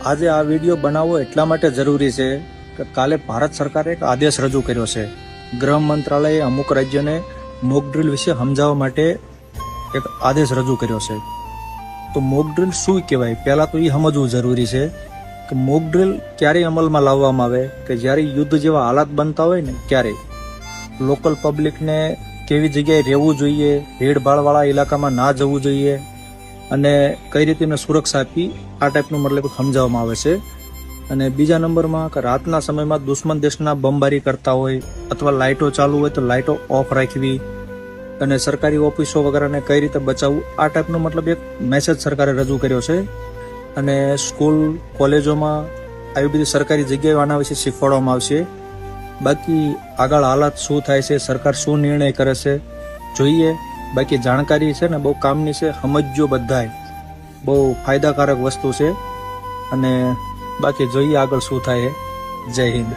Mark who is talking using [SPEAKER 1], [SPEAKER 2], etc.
[SPEAKER 1] આજે આ વિડીયો બનાવવો એટલા માટે જરૂરી છે કે કાલે ભારત સરકારે એક આદેશ રજૂ કર્યો છે. ગૃહ મંત્રાલયે અમુક રાજ્યોને મોક ડ્રીલ વિશે સમજાવવા માટે એક આદેશ રજૂ કર્યો છે. તો મોક ડ્રીલ શું કહેવાય, પહેલાં તો એ સમજવું જરૂરી છે કે મોક ડ્રીલ ક્યારે અમલમાં લાવવામાં આવે કે જ્યારે યુદ્ધ જેવા હાલાત બનતા હોય ને ત્યારે લોકલ પબ્લિકને કેવી જગ્યાએ રહેવું જોઈએ, ભીડભાડવાળા ઇલાકામાં ના જવું જોઈએ અને કઈ રીતે એને સુરક્ષા આપી આ ટાઈપનું મતલબ સમજાવવામાં આવે છે. અને બીજા નંબરમાં કે રાતના સમયમાં દુશ્મન દેશના બંબારી કરતા હોય અથવા લાઇટો ચાલુ હોય તો લાઇટો ઓફ રાખવી અને સરકારી ઓફિસો વગેરેને કઈ રીતે બચાવવું આ ટાઈપનો મતલબ એક મેસેજ સરકારે રજૂ કર્યો છે. અને સ્કૂલ કોલેજોમાં આવી બધી સરકારી જગ્યાએ આના વિશે શીખવાડવામાં આવશે. બાકી આગળ હાલાત શું થાય છે, સરકાર શું નિર્ણય કરે છે જોઈએ. બાકી જાણકારી છે ને બહુ કામની છે, સમજજો બધાય, બહુ ફાયદાકારક વસ્તુ છે. અને બાકી જોઈએ આગળ શું થાય. જય હિન્દ.